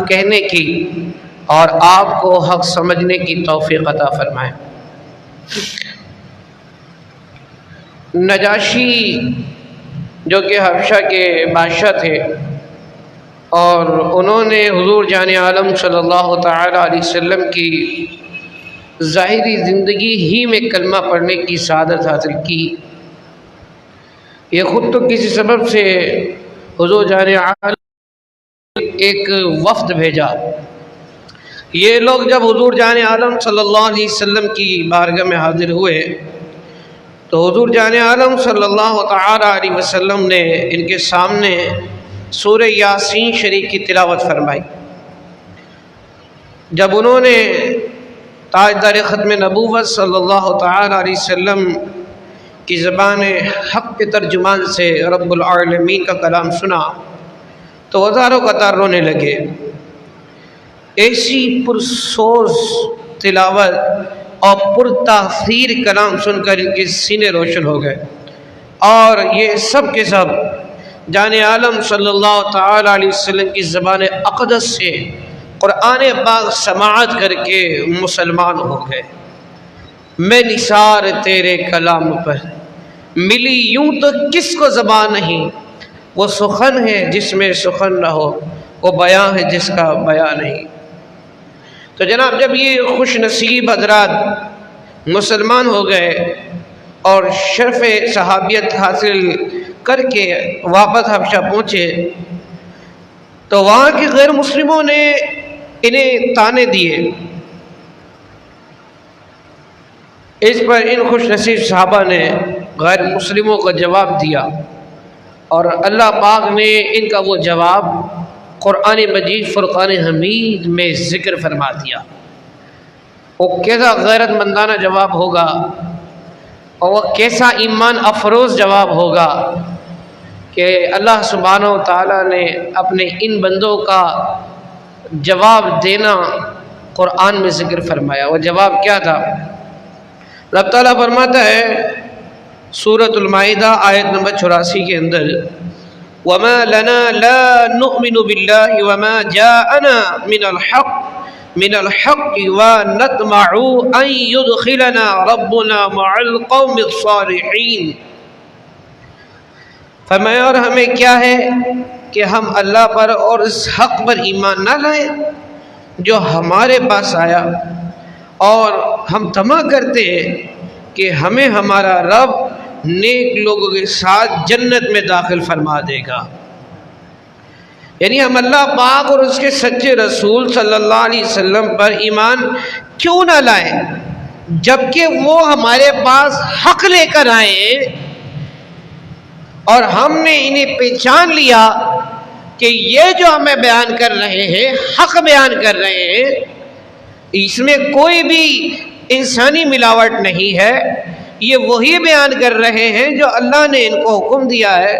کہنے کی اور آپ کو حق سمجھنے کی توفیق عطا فرمائے۔ نجاشی جو کہ حبشہ کے بادشاہ تھے اور انہوں نے حضور جان عالم صلی اللہ تعالی علیہ وسلم کی ظاہری زندگی ہی میں کلمہ پڑھنے کی سعادت حاصل کی۔ یہ خود تو کسی سبب سے حضور جان عالم ایک وفد بھیجا۔ یہ لوگ جب حضور جان عالم صلی اللہ علیہ وسلم کی بارگاہ میں حاضر ہوئے تو حضور جان عالم صلی اللہ تعالی علیہ وسلم نے ان کے سامنے سورہ یاسین شریف کی تلاوت فرمائی۔ جب انہوں نے تاجدار ختم نبوت صلی اللہ تعالی علیہ وسلم کی زبان حق کے ترجمان سے رب العالمین کا کلام سنا تو ہزاروں قطار رونے لگے۔ ایسی پرسوز تلاوت اور پرتاثیر کلام سن کر ان کے سینے روشن ہو گئے، اور یہ سب کے سب جان عالم صلی اللہ تعالی علیہ وسلم کی زبان اقدس سے قرآن پاک سماعت کر کے مسلمان ہو گئے۔ میں نثار تیرے کلام پر ملی یوں تو کس کو زبان نہیں، وہ سخن ہے جس میں سخن نہ ہو، وہ بیاں ہے جس کا بیاں نہیں۔ تو جناب جب یہ خوش نصیب حضرات مسلمان ہو گئے اور شرف صحابیت حاصل کر کے واپس حبشہ پہنچے تو وہاں کے غیر مسلموں نے انہیں تانے دیے۔ اس پر ان خوش نصیب صحابہ نے غیر مسلموں کا جواب دیا، اور اللہ پاک نے ان کا وہ جواب قرآن مجید فرقان حمید میں ذکر فرما دیا۔ وہ کیسا غیرت مندانہ جواب ہوگا اور وہ کیسا ایمان افروز جواب ہوگا کہ اللہ سبحانہ و تعالیٰ نے اپنے ان بندوں کا جواب دینا قرآن میں ذکر فرمایا۔ وہ جواب کیا تھا؟ رب تعالیٰ فرماتا ہے سورۃ المائدہ آیت نمبر 84 کے اندر، وَمَا لَنَا لَا نُؤْمِنُ بِاللَّهِ وَمَا جَاءَنَا مِنَ الْحَقِّ وَنَطْمَعُ أَن يُدْخِلَنَا رَبُّنَا مَعَ الْقَوْمِ الصَّالِحِينَ۔ فرمایا اور ہمیں کیا ہے کہ ہم اللہ پر اور اس حق پر ایمان نہ لائیں جو ہمارے پاس آیا، اور ہم طمع کرتے ہیں کہ ہمیں ہمارا رب نیک لوگوں کے ساتھ جنت میں داخل فرما دے گا۔ یعنی ہم اللہ پاک اور اس کے سچے رسول صلی اللہ علیہ وسلم پر ایمان کیوں نہ لائیں جبکہ وہ ہمارے پاس حق لے کر آئے، اور ہم نے انہیں پہچان لیا کہ یہ جو ہمیں بیان کر رہے ہیں حق بیان کر رہے ہیں، اس میں کوئی بھی انسانی ملاوٹ نہیں ہے، یہ وہی بیان کر رہے ہیں جو اللہ نے ان کو حکم دیا ہے۔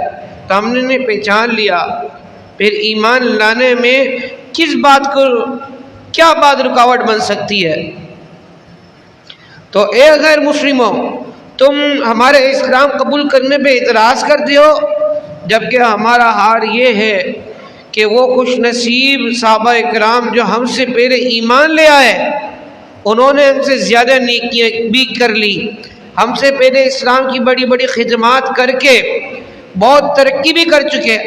تو ہم نے انہیں پہچان لیا، پھر ایمان لانے میں کیا بات رکاوٹ بن سکتی ہے؟ تو اے غیر مسلموں، تم ہمارے اسلام قبول کرنے پہ اعتراض کرتے ہو، جبکہ ہمارا حال یہ ہے کہ وہ خوش نصیب صحابہ اکرام جو ہم سے پہلے ایمان لے آئے انہوں نے ہم سے زیادہ نیکیاں بھی کر لی، ہم سے پہلے اسلام کی بڑی بڑی خدمات کر کے بہت ترقی بھی کر چکے،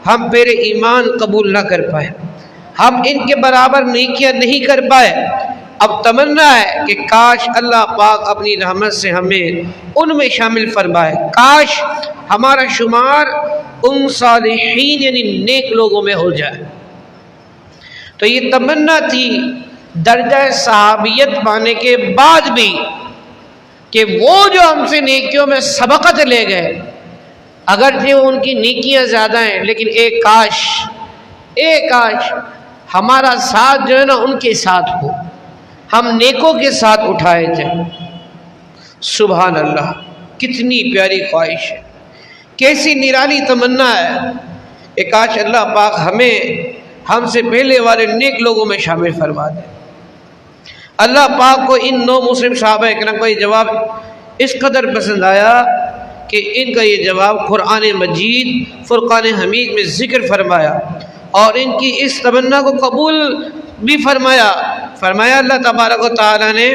ہم پہلے ایمان قبول نہ کر پائے، ہم ان کے برابر نیکیاں نہیں کر پائے۔ اب تمنا ہے کہ کاش اللہ پاک اپنی رحمت سے ہمیں ان میں شامل فرمائے، کاش ہمارا شمار ان صالحین یعنی نیک لوگوں میں ہو جائے۔ تو یہ تمنا تھی درجہ صحابیت پانے کے بعد بھی کہ وہ جو ہم سے نیکیوں میں سبقت لے گئے، اگرچہ ان کی نیکیاں زیادہ ہیں لیکن ایک کاش ہمارا ساتھ جو ہے نا ان کے ساتھ ہو، ہم نیکوں کے ساتھ اٹھائے جائیں۔ سبحان اللہ، کتنی پیاری خواہش ہے، کیسی نرالی تمنا ہے کہ کاش اللہ پاک ہمیں ہم سے پہلے والے نیک لوگوں میں شامل فرما دے۔ اللہ پاک کو ان 9 مسلم صحابہ اکرام کا یہ جواب اس قدر پسند آیا کہ ان کا یہ جواب قرآن مجید فرقان حمید میں ذکر فرمایا، اور ان کی اس تمنا کو قبول بھی فرمایا اللہ تبارک و تعالیٰ نے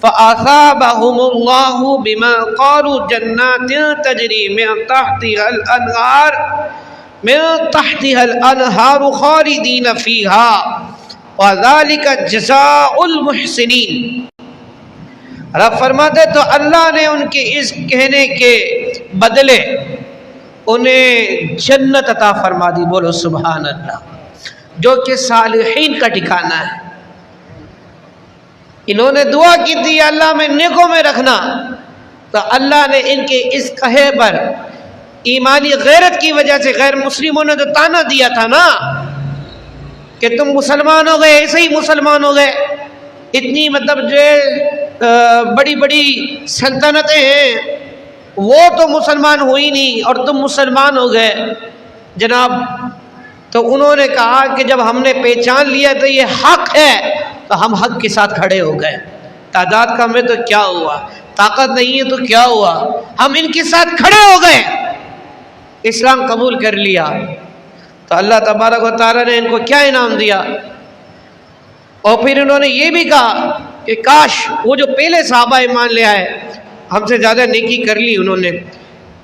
فَأَثَابَهُمُ اللَّهُ بِمَا قَالُوا جَنَّاتٍ تَجْرِي مِن تَحْتِهَا الْأَنْهَارُ خَالِدِينَ فِيهَا وَذَلِكَ جَزَاءُ الْمُحْسِنِينَ۔ رب فرماتے تو اللہ نے ان کے اس کہنے کے بدلے انہیں جنت عطا فرما دی، بولو سبحان اللہ، جو کہ صالحین کا ٹھکانہ ہے۔ انہوں نے دعا کی تھی اللہ میں نیکوں میں رکھنا، تو اللہ نے ان کے اس کہے پر ایمانی غیرت کی وجہ سے غیر مسلموں نے جو تانا دیا تھا نا کہ تم مسلمان ہو گئے، ایسے ہی مسلمان ہو گئے، اتنی مطلب جو بڑی بڑی سلطنتیں ہیں وہ تو مسلمان ہوئی نہیں اور تم مسلمان ہو گئے جناب۔ تو انہوں نے کہا کہ جب ہم نے پہچان لیا تو یہ حق ہے تو ہم حق کے ساتھ کھڑے ہو گئے، تعداد کم ہے تو کیا ہوا، طاقت نہیں ہے تو کیا ہوا، ہم ان کے ساتھ کھڑے ہو گئے، اسلام قبول کر لیا۔ تو اللہ تبارک و تعالیٰ نے ان کو کیا انعام دیا، اور پھر انہوں نے یہ بھی کہا کہ کاش وہ جو پہلے صحابہ ایمان لے آئے ہم سے زیادہ نیکی کر لی انہوں نے،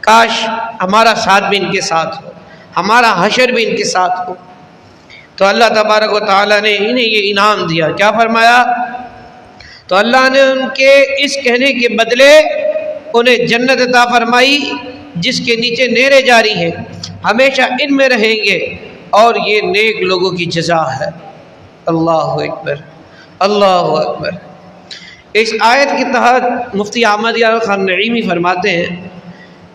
کاش ہمارا ساتھ بھی ان کے ساتھ ہو، ہمارا حشر بھی ان کے ساتھ ہو۔ تو اللہ تبارک و تعالیٰ نے انہیں یہ انعام دیا، کیا فرمایا؟ تو اللہ نے ان کے اس کہنے کے بدلے انہیں جنت عطا فرمائی جس کے نیچے نہریں جاری ہیں، ہمیشہ ان میں رہیں گے، اور یہ نیک لوگوں کی جزا ہے۔ اللہ اکبر، اللہ اکبر۔ اس آیت کے تحت مفتی احمد یار خان نعیمی فرماتے ہیں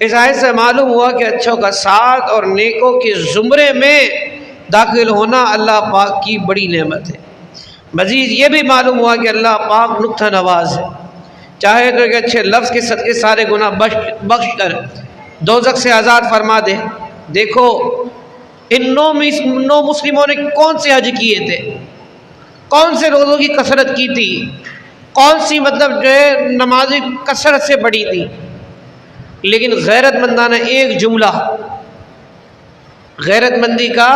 اس آیت سے معلوم ہوا کہ اچھوں کا ساتھ اور نیکوں کے زمرے میں داخل ہونا اللہ پاک کی بڑی نعمت ہے۔ مزید یہ بھی معلوم ہوا کہ اللہ پاک نکتہ نواز ہے، چاہے تو کہ اچھے لفظ کے صدقے سارے گناہ بخش کر دوزخ سے آزاد فرما دے۔ دیکھو ان نو مسلموں نے کون سے حج کیے تھے، کون سے روزوں کی کثرت کی تھی، کون سی مطلب جو ہے نمازی کثرت سے بڑی تھی، لیکن غیرت مندانہ ایک جملہ، غیرت مندی کا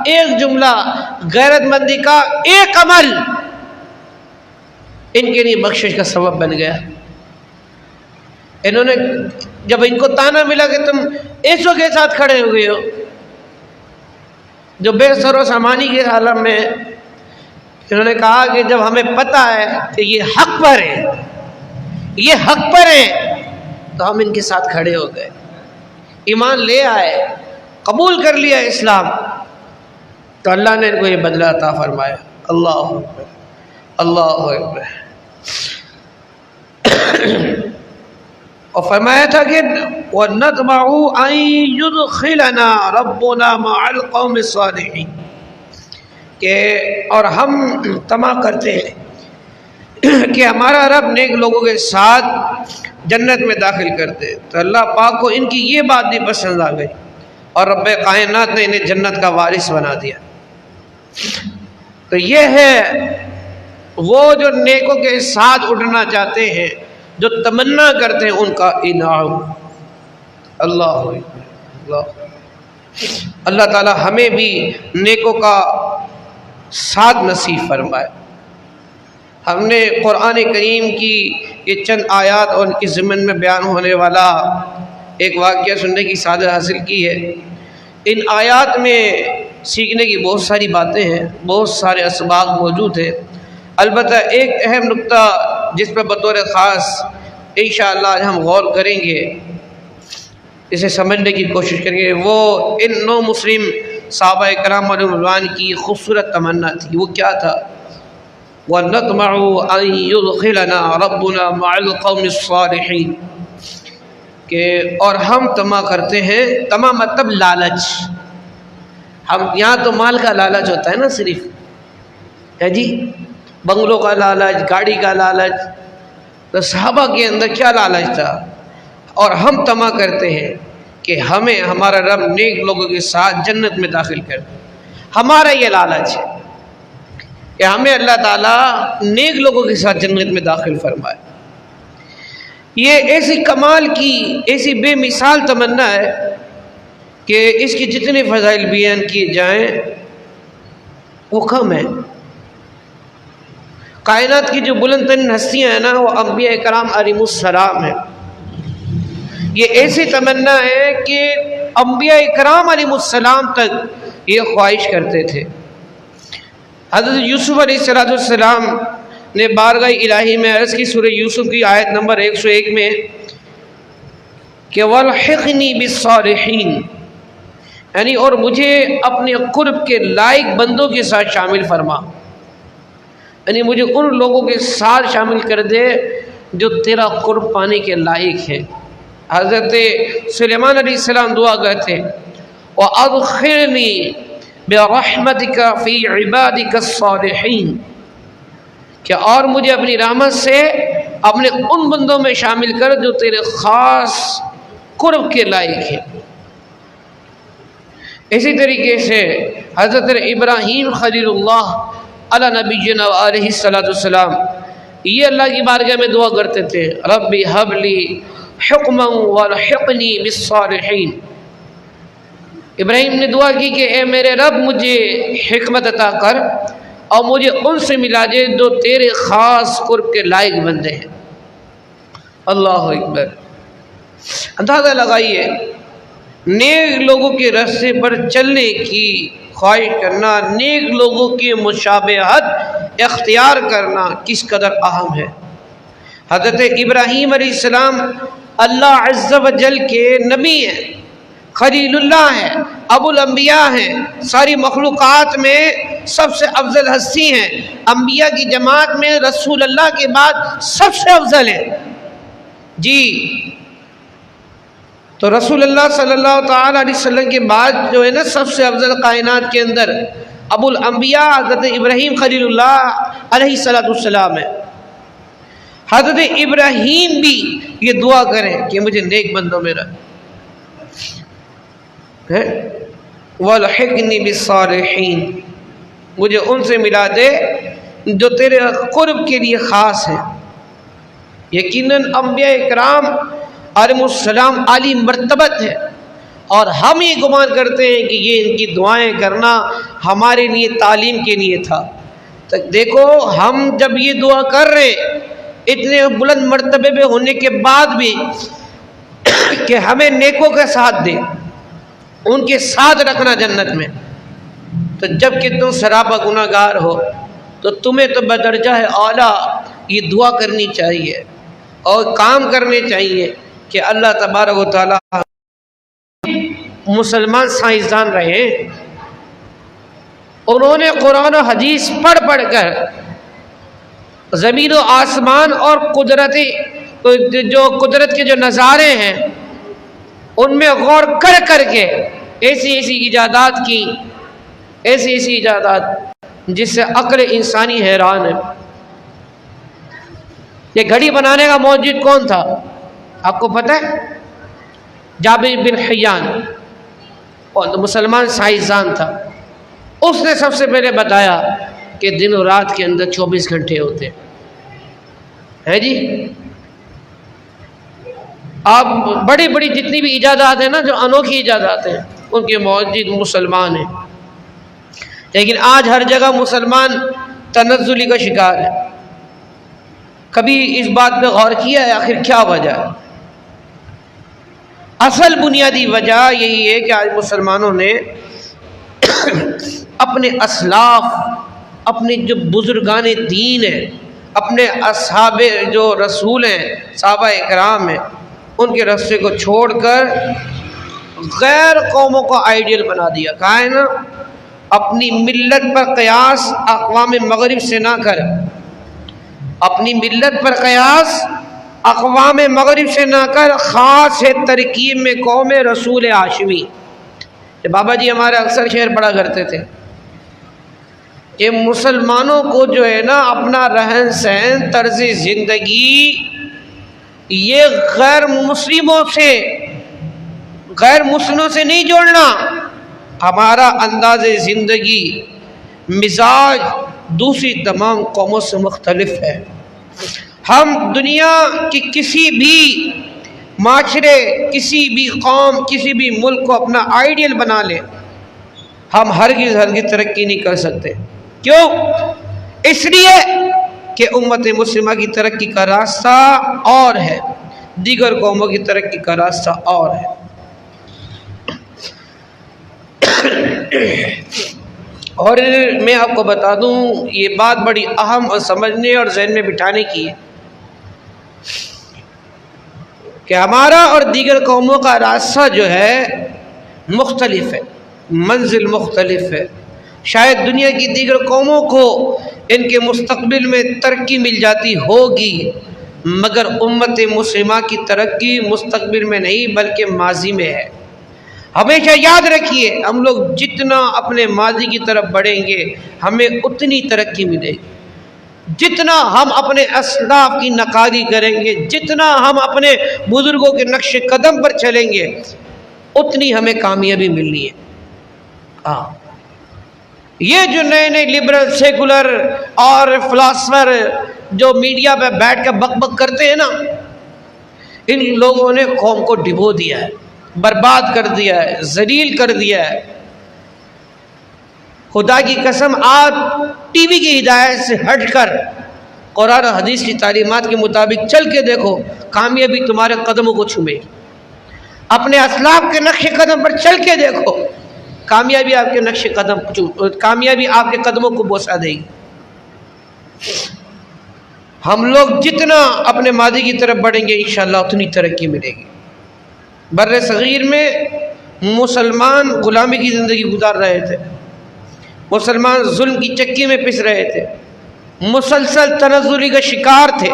ایک جملہ، غیرت مندی کا ایک عمل ان کے لیے بخشش کا سبب بن گیا۔ انہوں نے جب ان کو تانا ملا کہ تم ایسوں کے ساتھ کھڑے ہوئے ہو جو بے سر و سامانی کے عالم میں، انہوں نے کہا کہ جب ہمیں پتہ ہے کہ یہ حق پر ہے، یہ حق پر ہے، تو ہم ان کے ساتھ کھڑے ہو گئے، ایمان لے آئے، قبول کر لیا اسلام، تو اللہ نے ان کو یہ بدلہ عطا فرمایا۔ اللہ اکبر، اللہ اکبر۔ اور فرمایا تھا کہ وَنَطْمَعُ أَن يُدْخِلَنَا رَبُّنَا مَعَ الْقَوْمِ الصَّالِحِينَ، کہ اور ہم طمع کرتے ہیں کہ ہمارا رب نیک لوگوں کے ساتھ جنت میں داخل کرتے۔ تو اللہ پاک کو ان کی یہ بات بھی پسند آ گئی اور رب کائنات نے انہیں جنت کا وارث بنا دیا۔ تو یہ ہے وہ جو نیکوں کے ساتھ اٹھنا چاہتے ہیں، جو تمنا کرتے ہیں، ان کا انعام۔ اللہ اللہ تعالی ہمیں بھی نیکوں کا ساتھ نصیب فرمائے۔ ہم نے قرآن کریم کی یہ چند آیات اور ان کی ضمن میں بیان ہونے والا ایک واقعہ سننے کی سعادت حاصل کی ہے۔ ان آیات میں سیکھنے کی بہت ساری باتیں ہیں، بہت سارے اسباق موجود ہیں۔ البتہ ایک اہم نقطہ جس پر بطور خاص انشاءاللہ آج ہم غور کریں گے، اسے سمجھنے کی کوشش کریں گے، وہ ان نو مسلم صحابہ کرام علیہ رضوان کی خوبصورت تمنا تھی۔ وہ کیا تھا؟ وَنَطْمَعُ أَن يُدْخِلَنَا رَبُّنَا مَعَ الْقَوْمِ الصَّالِحِينَ، کہ اور ہم طمع کرتے ہیں، طمع مطلب لالچ۔ ہم یہاں تو مال کا لالچ ہوتا ہے نا، صرف ہے جی، بنگلوں کا لالچ، گاڑی کا لالچ، تو صحابہ کے اندر کیا لالچ تھا؟ اور ہم طمع کرتے ہیں کہ ہمیں ہمارا رب نیک لوگوں کے ساتھ جنت میں داخل کر دے۔ ہمارا یہ لالچ ہے کہ ہمیں اللہ تعالیٰ نیک لوگوں کے ساتھ جنت میں داخل فرمائے۔ یہ ایسی کمال کی، ایسی بے مثال تمنا ہے کہ اس کی جتنے فضائل بیان کیے جائیں وہ کم ہے۔ کائنات کی جو بلند ترین ہستیاں ہیں نا وہ انبیاء کرام علیہ السلام ہیں۔ یہ ایسی تمنا ہے کہ انبیاء کرام علیہ السلام تک یہ خواہش کرتے تھے۔ حضرت یوسف علیہ السلام نے بارگاہ الہی میں عرض کی سورہ یوسف کی آیت نمبر 101 میں کہ وَالْحِقْنِي بِالصَّالِحِينَ، یعنی اور مجھے اپنے قرب کے لائق بندوں کے ساتھ شامل فرما، یعنی مجھے ان لوگوں کے ساتھ شامل کر دے جو تیرا قرب پانے کے لائق ہیں۔ حضرت سلیمان علیہ السلام دعا کرتے وَأَدْخِلْنِي بِرَحْمَتِكَ فِي عِبَادِكَ الصَّالِحِينَ، کہ اور مجھے اپنی رحمت سے اپنے ان بندوں میں شامل کر جو تیرے خاص قرب کے لائق ہیں۔ اسی طریقے سے حضرت ابراہیم خلیل اللہ علی نبینا علیہ السلام یہ اللہ کی بارگاہ میں دعا کرتے تھے ربی ہب لی حکما والحقنی بالصالحین۔ ابراہیم نے دعا کی کہ اے میرے رب مجھے حکمت عطا کر اور مجھے ان سے ملا دے جو تیرے خاص قرب کے لائق بندے ہیں۔ اللہ اکبر۔ اندازہ لگائیے نیک لوگوں کے راستے پر چلنے کی خواہش کرنا، نیک لوگوں کی مشابہت اختیار کرنا کس قدر اہم ہے۔ حضرت ابراہیم علیہ السلام اللہ عز و جل کے نبی ہیں، خلیل اللہ ہیں، ابو الانبیاء ہیں، ساری مخلوقات میں سب سے افضل ہستی ہیں، انبیاء کی جماعت میں رسول اللہ کے بعد سب سے افضل ہیں جی۔ تو رسول اللہ صلی اللہ تعالی علیہ وسلم کے بعد جو ہے نا سب سے افضل کائنات کے اندر ابو الانبیاء حضرت ابراہیم خلیل اللہ علیہ السلام ہے۔ حضرت ابراہیم بھی یہ دعا کریں کہ مجھے نیک بندوں میں رکھ، وَالْحِقْنِي بِالصَّالِحِينَ، مجھے ان سے ملا دے جو تیرے قرب کے لیے خاص ہیں۔ یقیناً انبیاء کرام علیہ السلام عالی مرتبت ہے، اور ہم یہ گمان کرتے ہیں کہ یہ ان کی دعائیں کرنا ہمارے لیے تعلیم کے لیے تھا۔ تو دیکھو ہم جب یہ دعا کر رہے اتنے بلند مرتبے پہ ہونے کے بعد بھی کہ ہمیں نیکوں کا ساتھ دے، ان کے ساتھ رکھنا جنت میں، تو جب کہ تم سراپا گناہ گار ہو تو تمہیں تو بدرجہ اعلیٰ یہ دعا کرنی چاہیے اور کام کرنے چاہیے کہ اللہ تبارک و تعالیٰ مسلمان سائنسدان رہے، انہوں نے قرآن و حدیث پڑھ پڑھ کر زمین و آسمان اور قدرت کے جو نظارے ہیں ان میں غور کر کر کے ایسی ایجادات کی، ایسی ایجادات جس سے عقل انسانی حیران ہے۔ یہ گھڑی بنانے کا موجد کون تھا آپ کو پتہ ہے؟ جابر بن حیان، اور مسلمان سائنسدان تھا۔ اس نے سب سے پہلے بتایا کہ دن و رات کے اندر 24 گھنٹے ہوتے ہیں جی۔ آپ بڑی بڑی جتنی بھی ایجادات ہیں نا جو انوکھی ایجادات ہیں ان کے موجد مسلمان ہیں، لیکن آج ہر جگہ مسلمان تنزلی کا شکار ہے۔ کبھی اس بات پہ غور کیا ہے آخر کیا وجہ ہے؟ اصل بنیادی وجہ یہی ہے کہ آج مسلمانوں نے اپنے اسلاف، اپنے جو بزرگان دین ہیں، اپنے اصحاب جو رسول ہیں، صحابہ اکرام ہیں، ان کے راستے کو چھوڑ کر غیر قوموں کو آئیڈیل بنا دیا۔ کہا ہے نا اپنی ملت پر قیاس اقوام مغرب سے نہ کر، اپنی ملت پر قیاس اقوام مغرب سے نہ کر، خاص ہے ترکیب میں قوم رسول ہاشمی۔ بابا جی ہمارے اکثر شعر پڑھا کرتے تھے کہ مسلمانوں کو جو ہے نا اپنا رہن سہن، طرز زندگی یہ غیر مسلموں سے نہیں جوڑنا۔ ہمارا انداز زندگی، مزاج دوسری تمام قوموں سے مختلف ہے۔ ہم دنیا کی کسی بھی معاشرے، کسی بھی قوم، کسی بھی ملک کو اپنا آئیڈیل بنا لیں، ہم ہرگز ترقی نہیں کر سکتے۔ کیوں؟ اس لیے کہ امت مسلمہ کی ترقی کا راستہ اور ہے، دیگر قوموں کی ترقی کا راستہ اور ہے۔ اور میں آپ کو بتا دوں، یہ بات بڑی اہم اور سمجھنے اور ذہن میں بٹھانے کی ہے کہ ہمارا اور دیگر قوموں کا راستہ جو ہے مختلف ہے، منزل مختلف ہے۔ شاید دنیا کی دیگر قوموں کو ان کے مستقبل میں ترقی مل جاتی ہوگی، مگر امت مسلمہ کی ترقی مستقبل میں نہیں بلکہ ماضی میں ہے۔ ہمیشہ یاد رکھیے، ہم لوگ جتنا اپنے ماضی کی طرف بڑھیں گے ہمیں اتنی ترقی ملے گی، جتنا ہم اپنے اسلاف کی نقادی کریں گے، جتنا ہم اپنے بزرگوں کے نقش قدم پر چلیں گے اتنی ہمیں کامیابی ملنی ہے۔ یہ جو نئے نئے لبرل سیکولر اور فلاسفر جو میڈیا پہ بیٹھ کے بک بک کرتے ہیں نا، ان لوگوں نے قوم کو ڈبو دیا ہے، برباد کر دیا ہے، ذلیل کر دیا ہے۔ خدا کی قسم آپ ٹی وی کی ہدایت سے ہٹ کر قرآن و حدیث کی تعلیمات کے مطابق چل کے دیکھو، کامیابی تمہارے قدموں کو چھومے گی۔ اپنے اسلاف کے نقش قدم پر چل کے دیکھو، کامیابی آپ کے نقش قدم، کامیابی آپ کے قدموں کو بوسہ دے گی۔ ہم لوگ جتنا اپنے ماضی کی طرف بڑھیں گے انشاءاللہ اتنی ترقی ملے گی۔ بر صغیر میں مسلمان غلامی کی زندگی گزار رہے تھے، مسلمان ظلم کی چکی میں پس رہے تھے، مسلسل تنزلی کا شکار تھے۔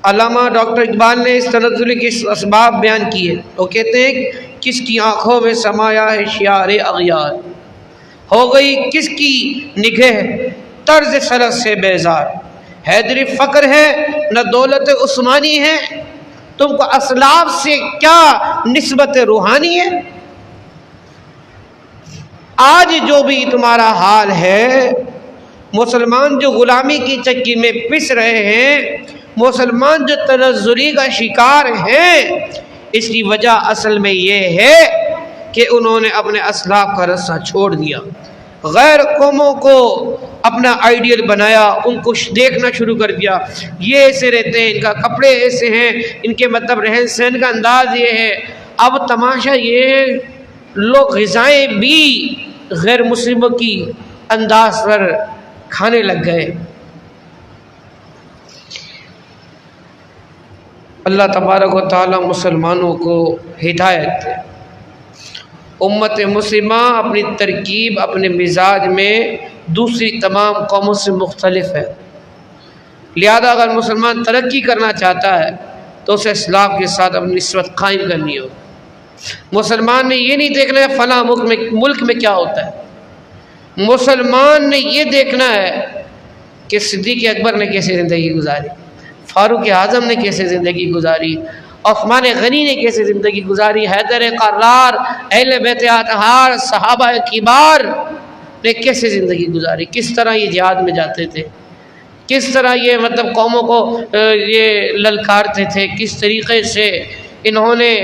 علامہ ڈاکٹر اقبال نے اس تنزلی کے اسباب بیان کیے۔ وہ کہتے ہیں کس کی آنکھوں میں سمایا ہے شیار اغیار، ہو گئی کس کی نگہ طرز سلط سے بیزار، حیدری فقر ہے نہ دولت عثمانی ہے، تم کو اسلاف سے کیا نسبت روحانی ہے۔ آج جو بھی تمہارا حال ہے، مسلمان جو غلامی کی چکی میں پس رہے ہیں، مسلمان جو تنزلی کا شکار ہیں، اس کی وجہ اصل میں یہ ہے کہ انہوں نے اپنے اسلاف کا رستہ چھوڑ دیا، غیر قوموں کو اپنا آئیڈیل بنایا، ان کو دیکھنا شروع کر دیا، یہ ایسے رہتے ہیں، ان کا کپڑے ایسے ہیں، ان کے مطلب رہن سہن کا انداز یہ ہے۔ اب تماشا یہ لوگ غذائیں بھی غیر مسلموں کی انداز پر کھانے لگ گئے۔ اللہ تبارک و تعالی مسلمانوں کو ہدایت دے۔ امت مسلمہ اپنی ترکیب، اپنے مزاج میں دوسری تمام قوموں سے مختلف ہے، لہذا اگر مسلمان ترقی کرنا چاہتا ہے تو اسے اسلاف کے ساتھ اپنی نسبت قائم کرنی ہو۔ مسلمان نے یہ نہیں دیکھنا ہے فلاں ملک میں کیا ہوتا ہے، مسلمان نے یہ دیکھنا ہے کہ صدیق اکبر نے کیسے زندگی گزاری، فاروق اعظم نے کیسے زندگی گزاری، عثمان غنی نے کیسے زندگی گزاری، حیدر قرار، اہل بیت اطہار، صحابہ کبار نے کیسے زندگی گزاری، کس طرح یہ جہاد میں جاتے تھے، کس طرح یہ مطلب قوموں کو یہ للکارتے تھے، کس طریقے سے انہوں نے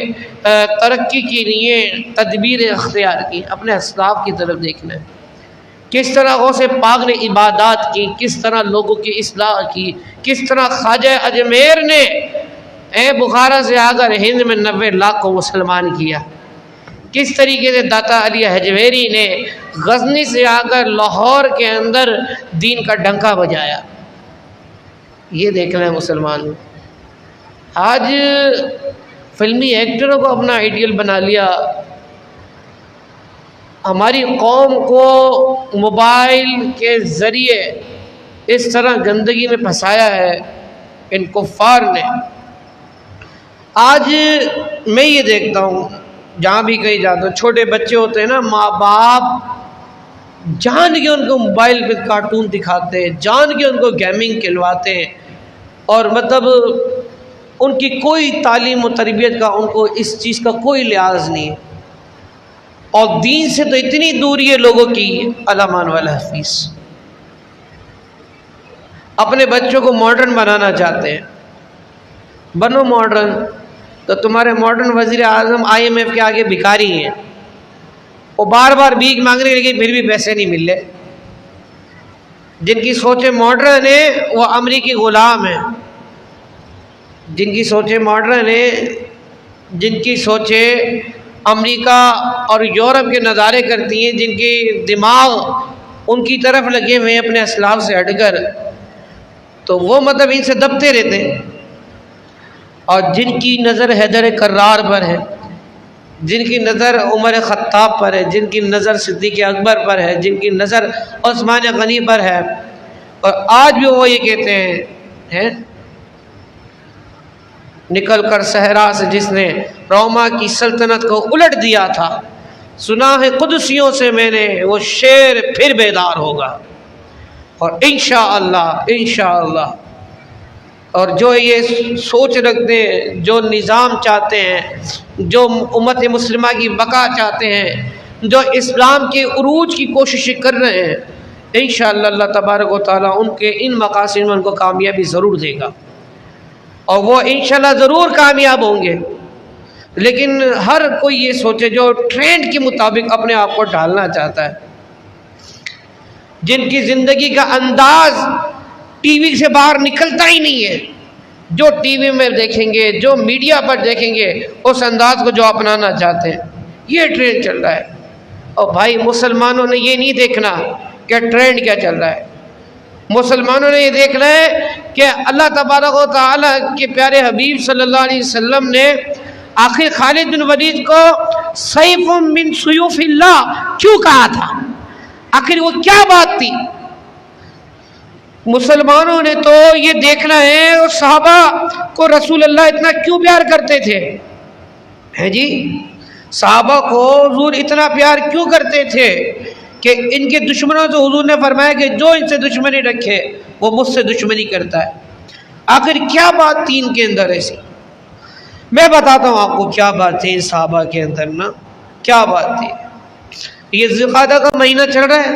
ترقی کے لیے تدبیر اختیار کی۔ اپنے اسلاف کی طرف دیکھنا ہے، کس طرح غوث پاک نے عبادات کی، کس طرح لوگوں کی اصلاح کی، کس طرح خواجہ اجمیر نے بخارا سے آ کر ہند میں 90 لاکھ کو مسلمان کیا، کس طریقے سے داتا علی حجویری نے غزنی سے آ کر لاہور کے اندر دین کا ڈنکا بجایا۔ یہ دیکھنا ہے مسلمان۔ آج فلمی ایکٹروں کو اپنا آئیڈیل بنا لیا، ہماری قوم کو موبائل کے ذریعے اس طرح گندگی میں پھنسایا ہے ان کفار نے۔ آج میں یہ دیکھتا ہوں جہاں بھی کہیں جاتا ہوں، چھوٹے بچے ہوتے ہیں نا، ماں باپ جان کے ان کو موبائل پہ کارٹون دکھاتے ہیں، جان کے ان کو گیمنگ کھلواتے ہیں، اور مطلب ان کی کوئی تعلیم و تربیت کا ان کو اس چیز کا کوئی لحاظ نہیں ہے، اور دین سے تو اتنی دوری ہے لوگوں کی، الامان والا حفیظ۔ اپنے بچوں کو ماڈرن بنانا چاہتے ہیں، بنو ماڈرن، تو تمہارے ماڈرن وزیر اعظم IMF کے آگے بھکاری ہیں، وہ بار بار بھیک مانگنے لگے پھر بھی پیسے نہیں مل رہے۔ جن کی سوچیں ماڈرن ہیں وہ امریکی غلام ہیں، جن کی سوچیں ماڈرن ہیں، جن کی سوچیں امریکہ اور یورپ کے نظارے کرتی ہیں، جن کے دماغ ان کی طرف لگے ہوئے ہیں اپنے اسلاف سے ہٹ کر، تو وہ مطلب ان سے دبتے رہتے ہیں۔ اور جن کی نظر حیدر کرار پر ہے، جن کی نظر عمر خطاب پر ہے، جن کی نظر صدیق اکبر پر ہے، جن کی نظر عثمان غنی پر ہے، اور آج بھی وہ یہ کہتے ہیں نکل کر صحرا سے جس نے روما کی سلطنت کو الٹ دیا تھا، سنا ہے قدسیوں سے میں نے وہ شیر پھر بیدار ہوگا، اور انشاءاللہ اور جو یہ سوچ رکھتے ہیں، جو نظام چاہتے ہیں، جو امت مسلمہ کی بقا چاہتے ہیں، جو اسلام کے عروج کی کوشش کر رہے ہیں، انشاءاللہ اللہ تبارک و تعالیٰ ان کے ان مقاصد میں ان کو کامیابی ضرور دے گا، اور وہ انشاءاللہ ضرور کامیاب ہوں گے۔ لیکن ہر کوئی یہ سوچے جو ٹرینڈ کے مطابق اپنے آپ کو ڈھالنا چاہتا ہے، جن کی زندگی کا انداز ٹی وی سے باہر نکلتا ہی نہیں ہے، جو ٹی وی میں دیکھیں گے، جو میڈیا پر دیکھیں گے، اس انداز کو جو اپنانا چاہتے ہیں، یہ ٹرینڈ چل رہا ہے۔ اور بھائی مسلمانوں نے یہ نہیں دیکھنا کہ ٹرینڈ کیا چل رہا ہے، مسلمانوں نے یہ دیکھنا ہے کہ اللہ تبارک و تعالیٰ کے پیارے حبیب صلی اللہ علیہ وسلم نے آخر خالد بن ولید کو سیف من سیوف اللہ کیوں کہا تھا، آخر وہ کیا بات تھی؟ مسلمانوں نے تو یہ دیکھنا ہے اور صحابہ کو رسول اللہ اتنا کیوں پیار کرتے تھے، ہے جی، صحابہ کو حضور اتنا پیار کیوں کرتے تھے کہ ان کے دشمنوں سے حضور نے فرمایا کہ جو ان سے دشمنی رکھے وہ مجھ سے دشمنی کرتا ہے۔ آخر کیا بات تھی ان کے اندر ایسی؟ میں بتاتا ہوں آپ کو کیا بات تھی صحابہ کے اندر نا، کیا بات تھی۔ یہ ذی القعدہ کا مہینہ چل رہا ہے،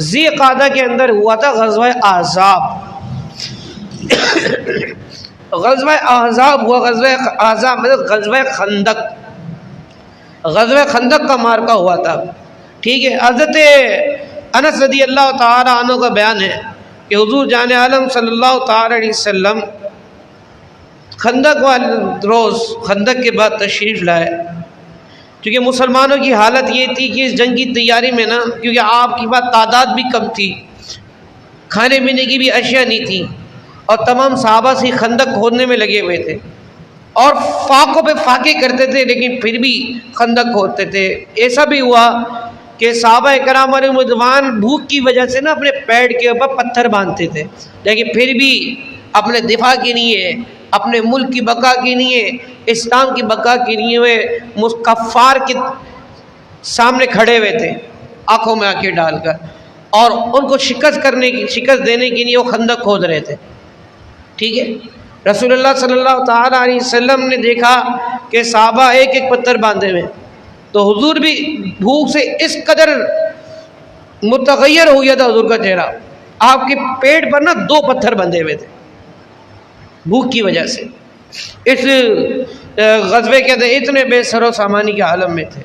ذی القعدہ کے اندر ہوا تھا غزوہ احزاب، غزوہ احزاب ہوا، غزوہ احزاب مطلب غزوہ خندق، غزوہ خندق کا مارکہ ہوا تھا، ٹھیک ہے۔ حضرت انس رضی اللہ تعالی عنہ کا بیان ہے کہ حضور جان عالم صلی اللہ تعالی علیہ وسلم خندق والے روز خندق کے بعد تشریف لائے، کیونکہ مسلمانوں کی حالت یہ تھی کہ اس جنگ کی تیاری میں نا، کیونکہ آپ کی بات تعداد بھی کم تھی، کھانے پینے کی بھی اشیاء نہیں تھی، اور تمام صحابہ سے خندق کھودنے میں لگے ہوئے تھے، اور فاقوں پہ فاقے کرتے تھے لیکن پھر بھی خندق کھودتے تھے۔ ایسا بھی ہوا کہ صحابہ کرام علیہ رضوان بھوک کی وجہ سے نا اپنے پیڑ کے اوپر پتھر باندھتے تھے، لیکن پھر بھی اپنے دفاع کے لیے، اپنے ملک کی بقا کے لیے، اسلام کی بقا کے لیے کفار کے سامنے کھڑے ہوئے تھے، آنکھوں میں آنکھیں ڈال کر، اور ان کو شکست دینے کے لیے وہ خندق کھود رہے تھے، ٹھیک ہے۔ رسول اللہ صلی اللہ تعالیٰ علیہ وسلم نے دیکھا کہ صحابہ ایک ایک پتھر باندھے ہوئے، تو حضور بھی بھوک سے اس قدر متغیر ہو گیا تھا حضور کا چہرہ، آپ کے پیٹ پر نا 2 پتھر بندھے ہوئے تھے بھوک کی وجہ سے، اس غزوے کے اندر اتنے بے سر و سامانی کے عالم میں تھے۔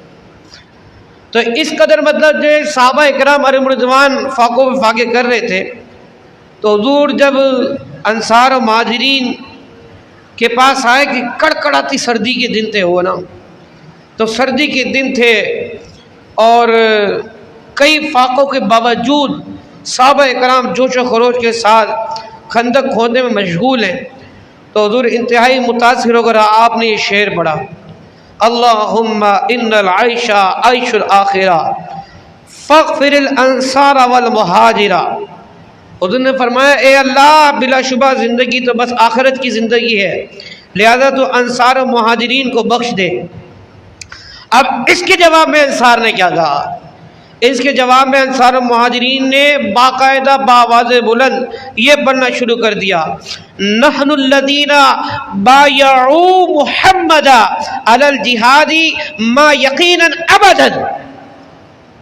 تو اس قدر مطلب جو صحابہ اکرام علیہم رضوان فاقوں پہ فاقے کر رہے تھے، تو حضور جب انصار و مہاجرین کے پاس آئے کہ کڑکڑاتی سردی کے دن تھے وہ نا، تو سردی کے دن تھے اور کئی فاقوں کے باوجود صحابہ اکرام جوش و خروش کے ساتھ خندق کھودنے میں مشغول ہیں، تو حضور انتہائی متاثر ہو کر آپ نے یہ شعر پڑھا، اللہم ان العیش عیش الاخرہ فاغفر الانصار والمہاجرہ۔ حضور نے فرمایا اے اللہ بلا شبہ زندگی تو بس آخرت کی زندگی ہے، لہذا تو انصار و مہاجرین کو بخش دے۔ اب اس کے جواب میں انصار نے کیا کہا؟ اس کے جواب میں انصار و مہاجرین نے باقاعدہ بآواز بلند یہ پڑھنا شروع کر دیا، نحن الذین بایعوا محمدا علی الجہاد ما یقینا ابدا۔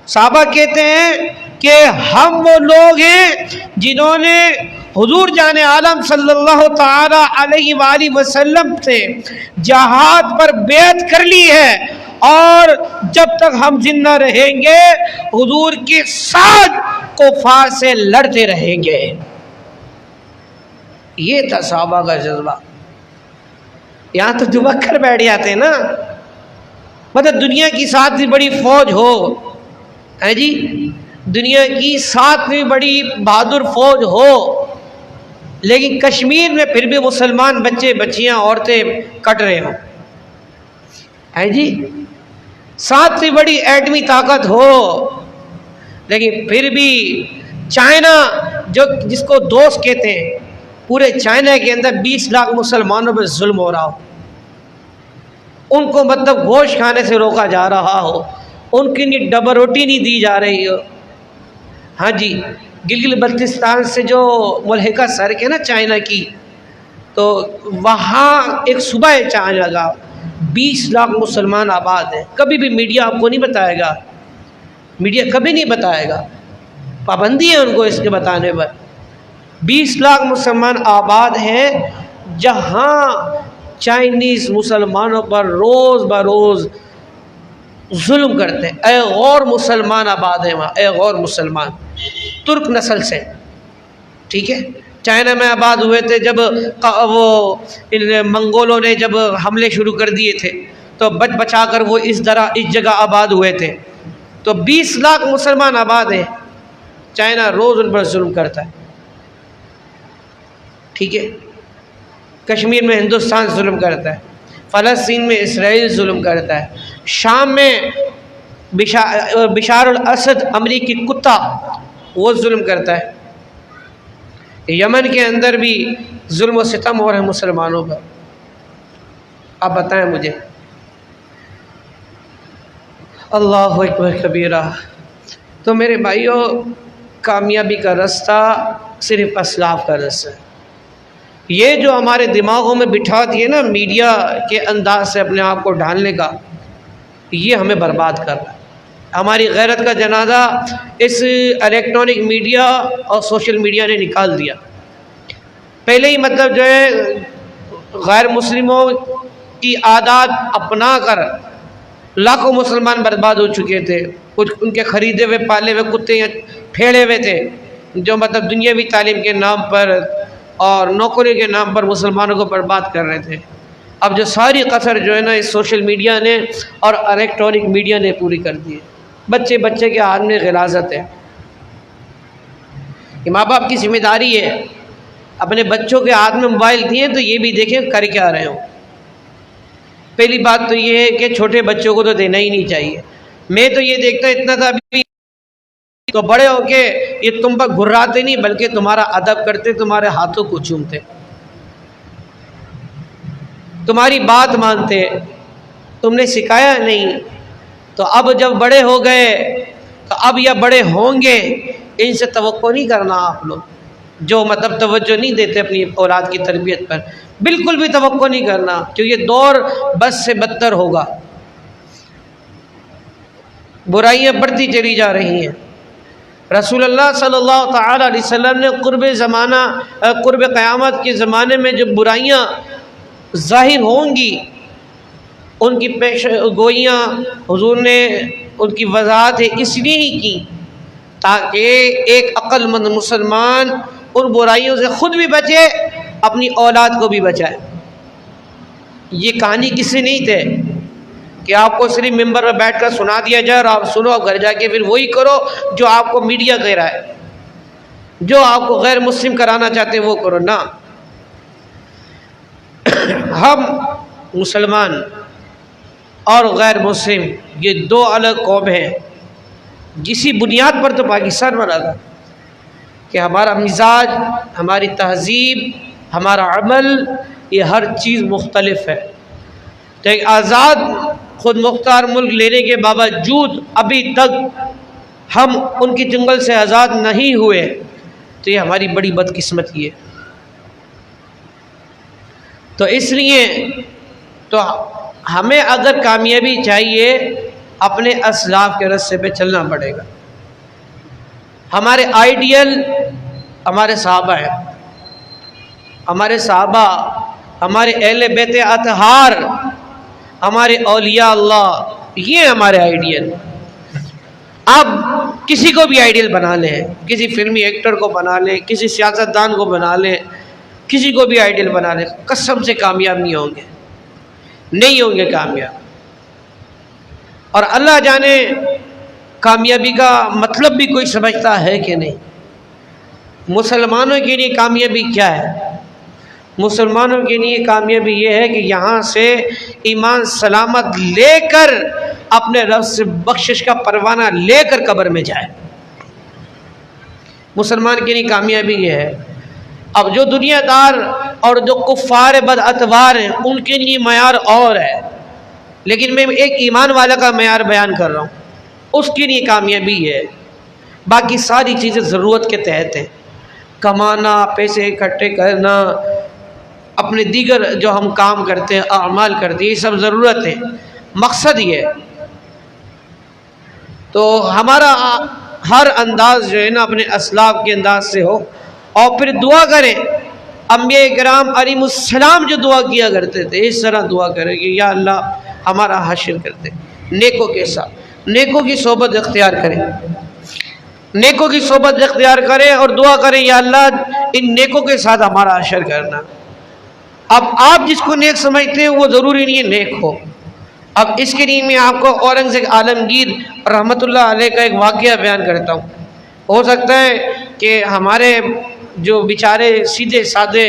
صحابہ کہتے ہیں کہ ہم وہ لوگ ہیں جنہوں نے حضور جان عالم صلی اللہ تعالی علیہ وآلہ وسلم سے جہاد پر بیعت کر لی ہے، اور جب تک ہم زندہ رہیں گے حضور کے ساتھ کفار سے لڑتے رہیں گے۔ یہ تھا صحابہ کا جذبہ۔ یہاں تو دبکر بیٹھ جاتے ہیں نا، مطلب دنیا کی ساتویں بڑی فوج ہو ہے جی، دنیا کی ساتویں بڑی بہادر فوج ہو، لیکن کشمیر میں پھر بھی مسلمان بچے بچیاں عورتیں کٹ رہے ہوں ہے جی، ساتویں بڑی ایٹمی طاقت ہو، لیکن پھر بھی چائنا جس کو دوست کہتے ہیں، پورے چائنا کے اندر 20 لاکھ مسلمانوں پہ ظلم ہو رہا ہو، ان کو مطلب گوشت کھانے سے روکا جا رہا ہو، ان کی لیے ڈبل روٹی نہیں دی جا رہی ہو، ہاں جی، گلگت بلتستان سے جو ملحقہ سڑک ہے نا چائنا کی، تو وہاں ایک صوبہ ہے چائنا کا، 20 لاکھ مسلمان آباد ہیں۔ کبھی بھی میڈیا آپ کو نہیں بتائے گا، میڈیا کبھی نہیں بتائے گا، پابندی ہے ان کو اس کے بتانے پر۔ 20 لاکھ مسلمان آباد ہیں جہاں چائنیز مسلمانوں پر روز بروز ظلم کرتے ہیں۔ اے غور مسلمان آباد ہیں وہاں، اے غور مسلمان ترک نسل سے، ٹھیک ہے، چائنا میں آباد ہوئے تھے جب وہ منگولوں نے جب حملے شروع کر دیے تھے تو بچ بچا کر وہ اس جگہ آباد ہوئے تھے، تو 20 لاکھ مسلمان آباد ہیں، چائنا روز ان پر ظلم کرتا ہے، ٹھیک ہے، کشمیر میں ہندوستان ظلم کرتا ہے، فلسطین میں اسرائیل ظلم کرتا ہے، شام میں بشار الاسد امریکی کتا وہ ظلم کرتا ہے، یمن کے اندر بھی ظلم و ستم ہو رہے ہیں مسلمانوں پر۔ آپ بتائیں مجھے، اللہ اکبر کبیرہ۔ تو میرے بھائیوں، کامیابی کا رستہ صرف اسلاف کا رستہ ہے۔ یہ جو ہمارے دماغوں میں بٹھا دیے نا میڈیا کے انداز سے اپنے آپ کو ڈھالنے کا، یہ ہمیں برباد کر رہا ہے۔ ہماری غیرت کا جنازہ اس الیکٹرانک میڈیا اور سوشل میڈیا نے نکال دیا۔ پہلے ہی مطلب جو ہے غیر مسلموں کی عادات اپنا کر لاکھوں مسلمان برباد ہو چکے تھے، کچھ ان کے خریدے ہوئے پالے ہوئے کتے پھیڑے ہوئے تھے جو مطلب دنیاوی تعلیم کے نام پر اور نوکری کے نام پر مسلمانوں کو برباد کر رہے تھے۔ اب جو ساری قطر جو ہے نا اس سوشل میڈیا نے اور الیکٹرانک میڈیا نے پوری کر دی ہے۔ بچے کے ہاتھ میں غلاظت ہے۔ یہ ماں باپ کی ذمہ داری ہے، اپنے بچوں کے ہاتھ میں موبائل دیے تو یہ بھی دیکھیں کر کیا رہے ہوں۔ پہلی بات تو یہ ہے کہ چھوٹے بچوں کو تو دینا ہی نہیں چاہیے۔ میں تو یہ دیکھتا اتنا تھا ابھی تو بڑے ہو کے یہ تم پر گھراتے نہیں بلکہ تمہارا ادب کرتے، تمہارے ہاتھوں کو چومتے، تمہاری بات مانتے، تم نے سکھایا نہیں۔ تو اب جب بڑے ہو گئے تو اب یا بڑے ہوں گے، ان سے توقع نہیں کرنا آپ لوگ جو مطلب توجہ نہیں دیتے اپنی اولاد کی تربیت پر، بالکل بھی توقع نہیں کرنا، کیونکہ یہ دور بس سے بدتر ہوگا، برائیاں بڑھتی چلی جا رہی ہیں۔ رسول اللہ صلی اللہ تعالی علیہ وسلم نے قرب قیامت کے زمانے میں جو برائیاں ظاہر ہوں گی ان کی پیش گوئیاں حضور نے ان کی وضاحت اس لیے ہی کی تاکہ ایک عقل مند مسلمان ان برائیوں سے خود بھی بچے، اپنی اولاد کو بھی بچائے۔ یہ کہانی کس سے نہیں تھے کہ آپ کو صرف ممبر پر بیٹھ کر سنا دیا جائے اور آپ سنو، آپ گھر جا کے پھر وہی کرو جو آپ کو میڈیا کہہ رہا ہے، جو آپ کو غیر مسلم کرانا چاہتے ہیں وہ کرو نا۔ ہم مسلمان اور غیر مسلم یہ دو الگ قوم ہیں، جسی بنیاد پر تو پاکستان بنا تھا کہ ہمارا مزاج، ہماری تہذیب، ہمارا عمل، یہ ہر چیز مختلف ہے۔ تو ایک آزاد خود مختار ملک لینے کے باوجود ابھی تک ہم ان کی چنگل سے آزاد نہیں ہوئے، تو یہ ہماری بڑی بدقسمتی ہے۔ تو اس لیے تو ہمیں اگر کامیابی چاہیے اپنے اسلاف کے راستے پہ چلنا پڑے گا۔ ہمارے آئیڈیل ہمارے صحابہ ہیں، ہمارے صحابہ، ہمارے اہل بیت اطہار، ہمارے اولیاء اللہ، یہ ہمارے آئیڈیل. آپ کسی کو بھی آئیڈیل بنا لیں، کسی فلمی ایکٹر کو بنا لیں، کسی سیاستدان کو بنا لیں، کسی کو بھی آئیڈیل بنا لیں، قسم سے کامیاب نہیں ہوں گے کامیاب. اور اللہ جانے کامیابی کا مطلب بھی کوئی سمجھتا ہے کہ نہیں. مسلمانوں کے لیے کامیابی کیا ہے؟ مسلمانوں کے لیے کامیابی یہ ہے کہ یہاں سے ایمان سلامت لے کر اپنے رب سے بخشش کا پروانہ لے کر قبر میں جائے. مسلمان کے لیے کامیابی یہ ہے. اب جو دنیا دار اور جو کفار بد اتوار ہیں ان کے لیے معیار اور ہے، لیکن میں ایک ایمان والا کا معیار بیان کر رہا ہوں. اس کے لیے کامیابی ہے. باقی ساری چیزیں ضرورت کے تحت ہیں. کمانا، پیسے اکٹھے کرنا، اپنے دیگر جو ہم کام کرتے ہیں، اعمال کرتے ہیں، یہ سب ضرورت ہے. مقصد یہ ہے. تو ہمارا ہر انداز جو ہے نا اپنے اسلاف کے انداز سے ہو، اور پھر دعا کریں. انبیاء کرام علیہ السلام جو دعا کیا کرتے تھے اس طرح دعا کریں کہ یا اللہ ہمارا حشر کرتے نیکوں کے ساتھ. نیکوں کی صحبت اختیار کریں، نیکوں کی صحبت اختیار کریں اور دعا کریں یا اللہ ان نیکوں کے ساتھ ہمارا حشر کرنا. اب آپ جس کو نیک سمجھتے ہیں وہ ضروری نہیں ہے نیک ہو. اب اس کے لیے میں آپ کو اورنگزیب عالمگیر رحمۃ اللہ علیہ کا ایک واقعہ بیان کرتا ہوں. ہو سکتا ہے کہ ہمارے جو بیچارے سیدھے سادے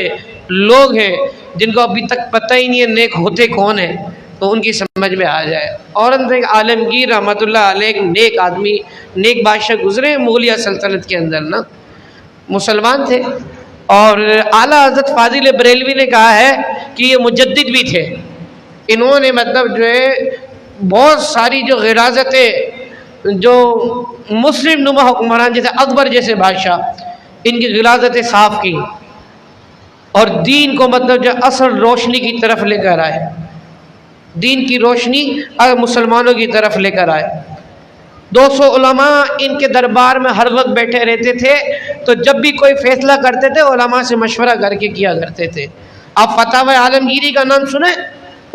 لوگ ہیں جن کو ابھی تک پتہ ہی نہیں ہے نیک ہوتے کون ہیں، تو ان کی سمجھ میں آ جائے. اورنگزیب عالمگیر رحمۃ اللہ علیہ ایک نیک آدمی، نیک بادشاہ گزرے مغلیہ سلطنت کے اندر نا، مسلمان تھے. اور اعلیٰ حضرت فاضل بریلوی نے کہا ہے کہ یہ مجدد بھی تھے. انہوں نے مطلب جو ہے بہت ساری جو غلاظتیں جو مسلم نما حکمران جیسے اکبر جیسے بادشاہ ان کی غلاظتیں صاف کی اور دین کو مطلب جو اصل روشنی کی طرف لے کر آئے، دین کی روشنی مسلمانوں کی طرف لے کر آئے. 200 علماء ان کے دربار میں ہر وقت بیٹھے رہتے تھے، تو جب بھی کوئی فیصلہ کرتے تھے علماء سے مشورہ کر کے کیا کرتے تھے. آپ فتاوی عالمگیری کا نام سنیں،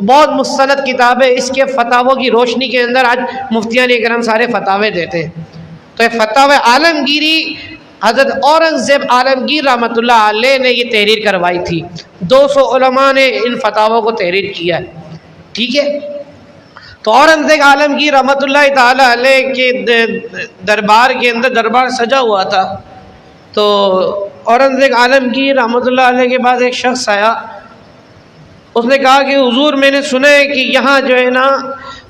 بہت مستند کتاب ہے. اس کے فتاووں کی روشنی کے اندر آج مفتیان اکرام سارے فتاوے دیتے ہیں. تو یہ فتاوی عالمگیری حضرت اورنگزیب عالمگیر رحمۃ اللہ علیہ نے یہ تحریر کروائی تھی. 200 علماء نے ان فتاووں کو تحریر کیا ہے. ٹھیک ہے. تو اورنگزیب عالمگیر رحمۃ اللہ تعالی علیہ کے دربار کے اندر دربار سجا ہوا تھا. تو اورنگزیب عالمگیر رحمۃ اللہ علیہ کے پاس ایک شخص آیا. اس نے کہا کہ حضور میں نے سنا ہے کہ یہاں جو ہے نا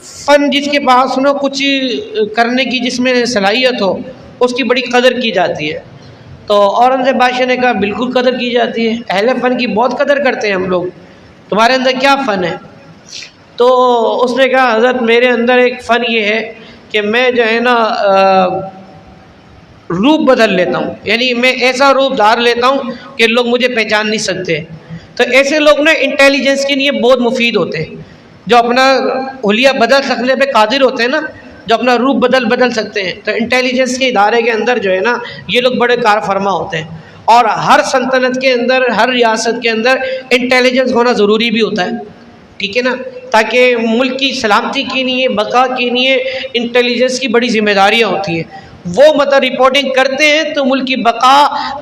فن جس کے پاس نا کچھ کرنے کی جس میں صلاحیت ہو اس کی بڑی قدر کی جاتی ہے. تو اورنگزیب بادشاہ نے کہا بالکل قدر کی جاتی ہے، اہل فن کی بہت قدر کرتے ہیں ہم لوگ، تمہارے اندر کیا فن ہے؟ تو اس نے کہا حضرت میرے اندر ایک فن یہ ہے کہ میں جو ہے نا روپ بدل لیتا ہوں، یعنی میں ایسا روپ دھار لیتا ہوں کہ لوگ مجھے پہچان نہیں سکتے. تو ایسے لوگ نا انٹیلیجنس کے لیے بہت مفید ہوتے ہیں، جو اپنا حلیہ بدل سکنے پہ قادر ہوتے ہیں نا، جو اپنا روپ بدل سکتے ہیں. تو انٹیلیجنس کے ادارے کے اندر جو ہے نا یہ لوگ بڑے کار فرما ہوتے ہیں. اور ہر سلطنت کے اندر، ہر ریاست کے اندر انٹیلیجنس ہونا ضروری بھی ہوتا ہے. ٹھیک ہے نا، تاکہ ملک کی سلامتی کے لیے، بقا کے لیے انٹیلیجنس کی بڑی ذمہ داریاں ہوتی ہیں. وہ مطلب رپورٹنگ کرتے ہیں تو ملک کی بقا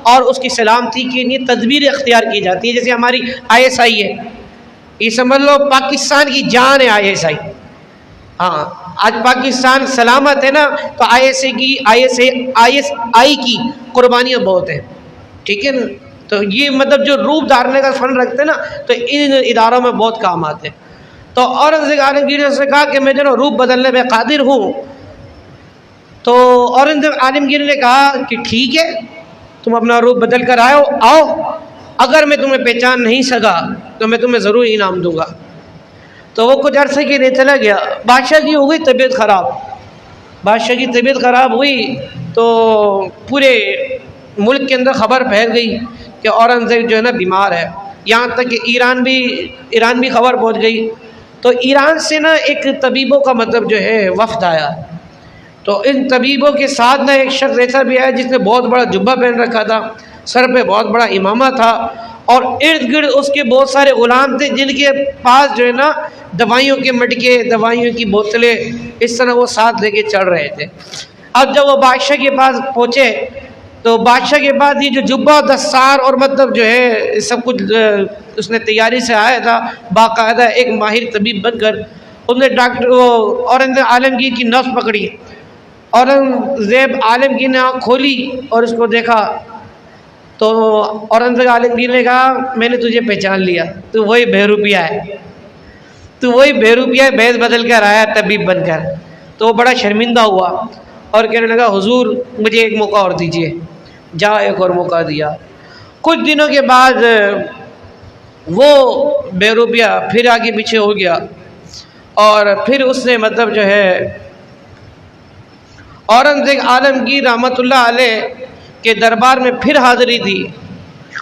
اور اس کی سلامتی کے لیے تدبیر اختیار کی جاتی ہے. جیسے ہماری ISI ہے، یہ سمجھ لو پاکستان کی جان ہے ISI. ہاں آج پاکستان سلامت ہے نا تو ISI کی قربانیاں بہت ہیں. ٹھیک ہے نا. تو یہ مطلب جو روپ دھارنے کا فن رکھتے ہیں نا تو ان اداروں میں بہت کام آتے ہیں. تو اورنگزیب عالمگیر نے سے کہا کہ میں جو روپ بدلنے میں قادر ہوں. تو اورنگزیب عالمگیر نے کہا کہ ٹھیک ہے تم اپنا روپ بدل کر آؤ، اگر میں تمہیں پہچان نہیں سکا تو میں تمہیں ضرور انعام دوں گا. تو وہ کچھ عرصے کے لیے چلا گیا. بادشاہ کی ہو گئی طبیعت خراب، بادشاہ کی طبیعت خراب ہوئی تو پورے ملک کے اندر خبر پھیل گئی کہ اورنگزیب جو ہے نا بیمار ہے. یہاں تک کہ ایران بھی خبر پہنچ گئی. تو ایران سے نا ایک طبیبوں کا مطلب جو ہے وفد آیا. تو ان طبیبوں کے ساتھ نا ایک شخص ایسا بھی آیا جس نے بہت بڑا جبہ پہن رکھا تھا، سر پہ بہت بڑا امامہ تھا اور ارد گرد اس کے بہت سارے غلام تھے جن کے پاس جو ہے نا دوائیوں کے مٹکے، دوائیوں کی بوتلیں اس طرح وہ ساتھ لے کے چڑھ رہے تھے۔ اب جب وہ بادشاہ کے پاس پہنچے تو بادشاہ کے بعد یہ جو جبہ دستار اور مطلب جو ہے سب کچھ اس نے تیاری سے آیا تھا، باقاعدہ ایک ماہر طبیب بن کر اس نے ڈاکٹر اورنگزیب عالمگیر کی نبض پکڑی۔ اورنگزیب عالمگیر نے آنکھ کھولی اور اس کو دیکھا تو اورنگزیب عالمگیر نے کہا میں نے تجھے پہچان لیا، تو وہی بہروپیہ ہے، تو وہی بہروپیہ بھیس بدل کر آیا طبیب بن کر۔ تو وہ بڑا شرمندہ ہوا اور کہنے لگا حضور مجھے ایک موقع اور دیجیے۔ جا ایک اور موقع دیا۔ کچھ دنوں کے بعد وہ بہروپیہ پھر آگے پیچھے ہو گیا اور پھر اس نے مطلب جو ہے اورنگزیب عالمگیر رحمۃ اللہ علیہ کے دربار میں پھر حاضری دی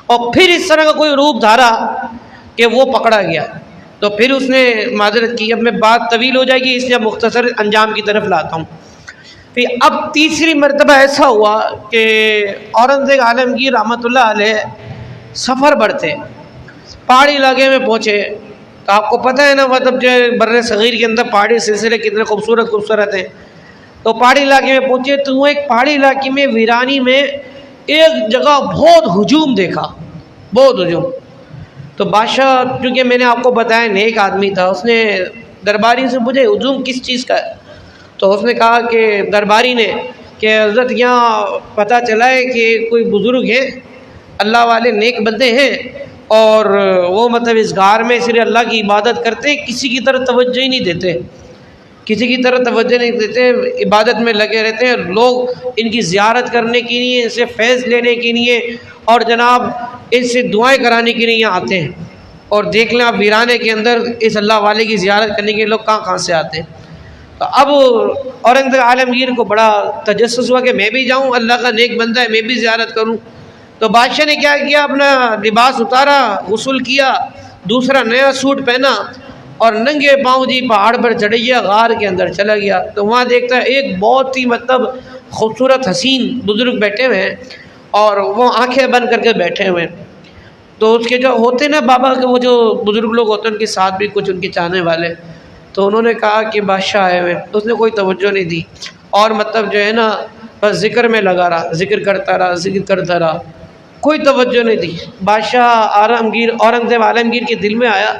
اور پھر اس طرح کا کوئی روپ دھارا کہ وہ پکڑا گیا۔ تو پھر اس نے معذرت کی، اب میں بات طویل ہو جائے گی اس لیے مختصر انجام کی طرف لاتا ہوں۔ پھر اب تیسری مرتبہ ایسا ہوا کہ اورنگزیب عالمگیر رحمۃ اللہ علیہ سفر پر تھے، پہاڑی علاقے میں پہنچے۔ تو آپ کو پتہ ہے نا مطلب جو بر صغیر کے اندر پہاڑی سلسلے کتنے خوبصورت ہیں۔ تو پہاڑی علاقے میں پہنچے تو وہ ایک پہاڑی علاقے میں ویرانی میں ایک جگہ بہت ہجوم دیکھا، بہت ہجوم۔ تو بادشاہ چونکہ میں نے آپ کو بتایا نیک آدمی تھا، اس نے درباری سے پوچھا ہجوم کس چیز کا ہے؟ تو اس نے کہا کہ درباری نے کہ حضرت یہاں پتہ چلا ہے کہ کوئی بزرگ ہیں، اللہ والے نیک بندے ہیں اور وہ مطلب اس غار میں صرف اللہ کی عبادت کرتے ہیں، کسی کی طرف توجہ ہی نہیں دیتے، کسی کی طرف توجہ نہیں دیتے، عبادت میں لگے رہتے ہیں۔ لوگ ان کی زیارت کرنے کے لیے، ان سے فیض لینے کے لیے اور جناب ان سے دعائیں کرانے کے لیے یہاں آتے ہیں۔ اور دیکھ لیں آپ ویرانے کے اندر اس اللہ والے کی زیارت کرنے کے لیے لوگ کہاں سے آتے ہیں۔ تو اب اورنگزیب عالمگیر کو بڑا تجسس ہوا کہ میں بھی جاؤں، اللہ کا نیک بندہ ہے میں بھی زیارت کروں۔ تو بادشاہ نے کیا کیا، اپنا لباس اتارا، غسل کیا، دوسرا نیا سوٹ پہنا اور ننگے پاؤں جی پہاڑ پر چڑھ گیا، غار کے اندر چلا گیا۔ تو وہاں دیکھتا ہے ایک بہت ہی مطلب خوبصورت حسین بزرگ بیٹھے ہوئے ہیں اور وہ آنکھیں بند کر کے بیٹھے ہوئے ہیں۔ تو اس کے جو ہوتے نا بابا کے وہ جو بزرگ لوگ ہوتے ہیں ان کے ساتھ بھی کچھ ان کے چاہنے والے، تو انہوں نے کہا کہ بادشاہ آئے ہوئے۔ اس نے کوئی توجہ نہیں دی اور مطلب جو ہے نا بس ذکر میں لگا رہا، ذکر کرتا رہا، کوئی توجہ نہیں دی۔ بادشاہ اورنگزیب عالمگیر کے دل میں آیا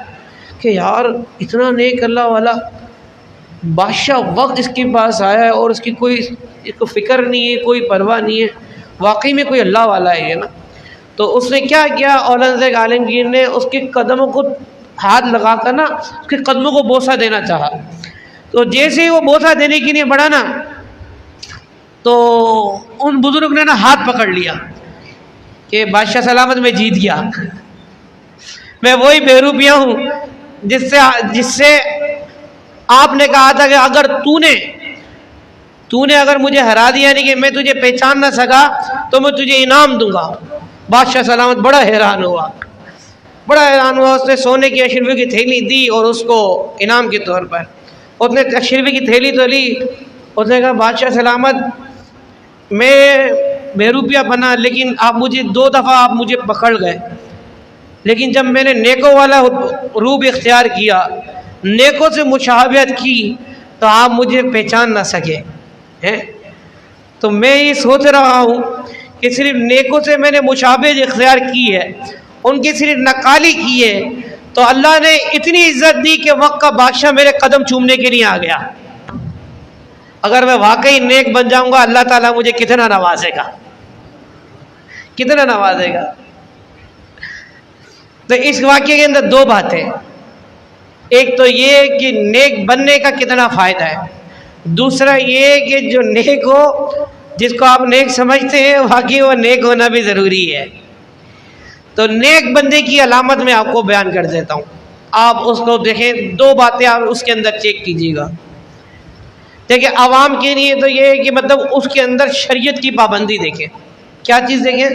کہ یار اتنا نیک اللہ والا بادشاہ وقت اس کے پاس آیا ہے اور اس کی کوئی فکر نہیں ہے، کوئی پرواہ نہیں ہے، واقعی میں کوئی اللہ والا ہے یہ نا۔ تو اس نے کیا کیا، اورنگزیب عالمگیر نے اس کے قدموں کو ہاتھ لگا کر نا اس کے قدموں کو بوسہ دینا چاہا۔ تو جیسے ہی وہ بوسہ دینے کے لیے بڑھا نا تو ان بزرگ نے نا ہاتھ پکڑ لیا کہ بادشاہ سلامت میں جیت گیا، میں وہی بہروپیہ ہوں جس سے آپ نے کہا تھا کہ اگر تو نے اگر مجھے ہرا دیا نہیں کہ میں تجھے پہچان نہ سکا تو میں تجھے انعام دوں گا۔ بادشاہ سلامت بڑا حیران ہوا، اس نے سونے کی 80 روپے کی تھیلی دی اور اس کو انعام کے طور پر اس نے 80 روپے کی تھیلی تو لی۔ اس نے کہا بادشاہ سلامت میں بہروپیہ بنا لیکن آپ مجھے 2 دفعہ آپ مجھے پکڑ گئے، لیکن جب میں نے نیکوں والا روپ اختیار کیا، نیکوں سے مشابہت کی تو آپ مجھے پہچان نہ سکے ہیں۔ تو میں یہ سوچ رہا ہوں کہ صرف نیکوں سے میں نے مشابہت اختیار کی ہے، ان کی صرف نقالی کی ہے، تو اللہ نے اتنی عزت دی کہ وقت کا بادشاہ میرے قدم چومنے کے لیے آ گیا۔ اگر میں واقعی نیک بن جاؤں گا اللہ تعالیٰ مجھے کتنا نوازے گا، کتنا نوازے گا۔ تو اس واقعے کے اندر 2 باتیں، ایک تو یہ کہ نیک بننے کا کتنا فائدہ ہے، دوسرا یہ کہ جو نیک ہو، جس کو آپ نیک سمجھتے ہیں واقعی وہ نیک ہونا بھی ضروری ہے۔ تو نیک بندے کی علامت میں آپ کو بیان کر دیتا ہوں، آپ اس کو دیکھیں، 2 باتیں آپ اس کے اندر چیک کیجیے گا۔ دیکھیں عوام کے لیے تو یہ ہے کہ مطلب اس کے اندر شریعت کی پابندی دیکھیں، کیا چیز دیکھیں،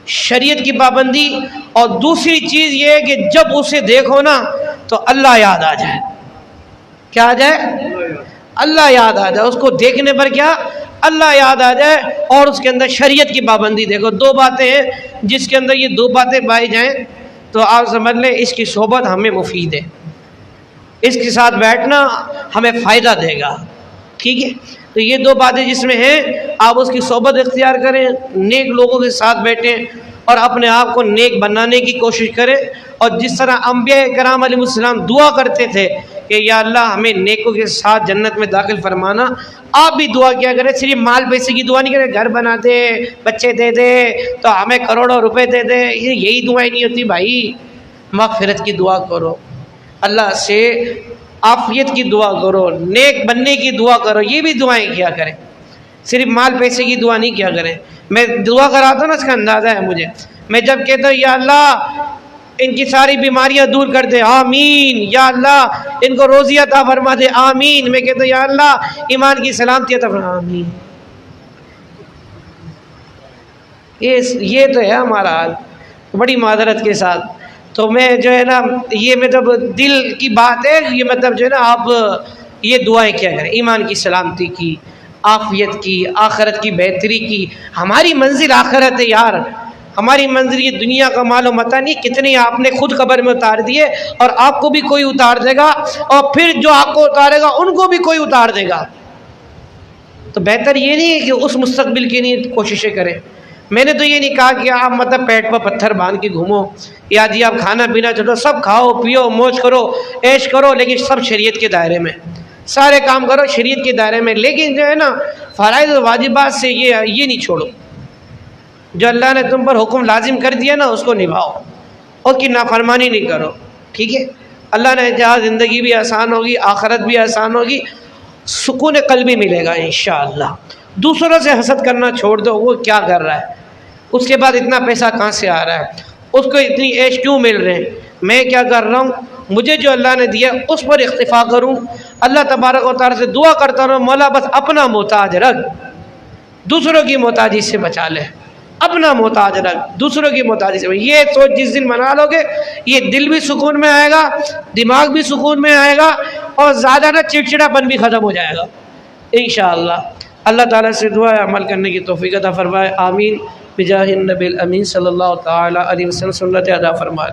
شریعت کی پابندی، اور دوسری چیز یہ ہے کہ جب اسے دیکھو نا تو اللہ یاد آ جائے، کیا آ جائے، اللہ یاد آ جائے۔ اس کو دیکھنے پر کیا اللہ یاد آ جائے اور اس کے اندر شریعت کی پابندی. دیکھو دو باتیں ہیں جس کے اندر یہ دو باتیں پائی جائیں تو آپ سمجھ لیں اس کی صحبت ہمیں مفید ہے, اس کے ساتھ بیٹھنا ہمیں فائدہ دے گا. ٹھیک ہے, تو یہ دو باتیں جس میں ہیں آپ اس کی صحبت اختیار کریں, نیک لوگوں کے ساتھ بیٹھیں اور اپنے آپ کو نیک بنانے کی کوشش کریں. اور جس طرح انبیاء کرام علیہ السلام دعا کرتے تھے کہ یا اللہ ہمیں نیکوں کے ساتھ جنت میں داخل فرمانا, آپ بھی دعا کیا کریں. صرف مال پیسے کی دعا نہیں کریں, گھر بنا دے, بچے دے دے تو ہمیں کروڑوں روپے دے دے, یہی دعائیں نہیں ہوتی بھائی. مغفرت کی دعا کرو, اللہ سے عافیت کی دعا کرو, نیک بننے کی دعا کرو, یہ بھی دعائیں کیا کریں. صرف مال پیسے کی دعا نہیں کیا کریں. میں دعا کراتا ہوں نا, اس کا اندازہ ہے مجھے. میں جب کہتا ہوں یا اللہ ان کی ساری بیماریاں دور کر دے, آمین. یا اللہ ان کو روزی عطا فرما دے, آمین. میں کہتا ہوں یا اللہ ایمان کی سلامتی عطا فرما, آمین. یہ تو ہے ہمارا حال, بڑی معذرت کے ساتھ. تو میں جو ہے نا یہ مطلب دل کی بات ہے, یہ مطلب جو ہے نا آپ یہ دعائیں کیا کریں ایمان کی سلامتی کی, عافیت کی, آخرت کی بہتری کی. ہماری منزل آخرت ہے یار, ہماری منزل یہ دنیا کا مال و متاع نہیں. کتنے آپ نے خود قبر میں اتار دیے اور آپ کو بھی کوئی اتار دے گا, اور پھر جو آپ کو اتارے گا ان کو بھی کوئی اتار دے گا. تو بہتر یہ نہیں ہے کہ اس مستقبل کی نہیں کوششیں کریں. میں نے تو یہ نہیں کہا کہ آپ مطلب پیٹ پر پتھر باندھ کے گھومو, یا جی آپ کھانا پینا چلو, سب کھاؤ پیو موج کرو عیش کرو, لیکن سب شریعت کے دائرے میں, سارے کام کرو شریعت کے دائرے میں. لیکن جو ہے نا فرائض و واجبات سے یہ نہیں چھوڑو. جو اللہ نے تم پر حکم لازم کر دیا نا اس کو نبھاؤ, اس کی نافرمانی نہیں کرو. ٹھیک ہے, اللہ نے جہاں زندگی بھی آسان ہوگی, آخرت بھی آسان ہوگی, سکون قلبی ملے گا انشاءاللہ. دوسروں سے حسد کرنا چھوڑ دو, وہ کیا کر رہا ہے, اس کے بعد اتنا پیسہ کہاں سے آ رہا ہے, اس کو اتنی عیش کیوں مل رہے ہیں, میں کیا کر رہا ہوں, مجھے جو اللہ نے دیا اس پر اکتفا کروں. اللہ تبارک و تعالیٰ سے دعا کرتا رہوں, مولا بس اپنا محتاج رکھ, دوسروں کی محتاجی سے بچا لے. اپنا محتاج رکھ, دوسروں کی محتاجی سے. یہ سوچ جس دن بنا لو گے, یہ دل بھی سکون میں آئے گا, دماغ بھی سکون میں آئے گا, اور زیادہ نہ چڑچڑا پن بھی ختم ہو جائے گا انشاءاللہ. اللہ تعالیٰ سے دعا ہے عمل کرنے کی توفیق عطا فرمائے, آمین. بجاہ النبی الامین صلی اللہ تعالیٰ علیہ وسلم. سنت ادا فرمائے.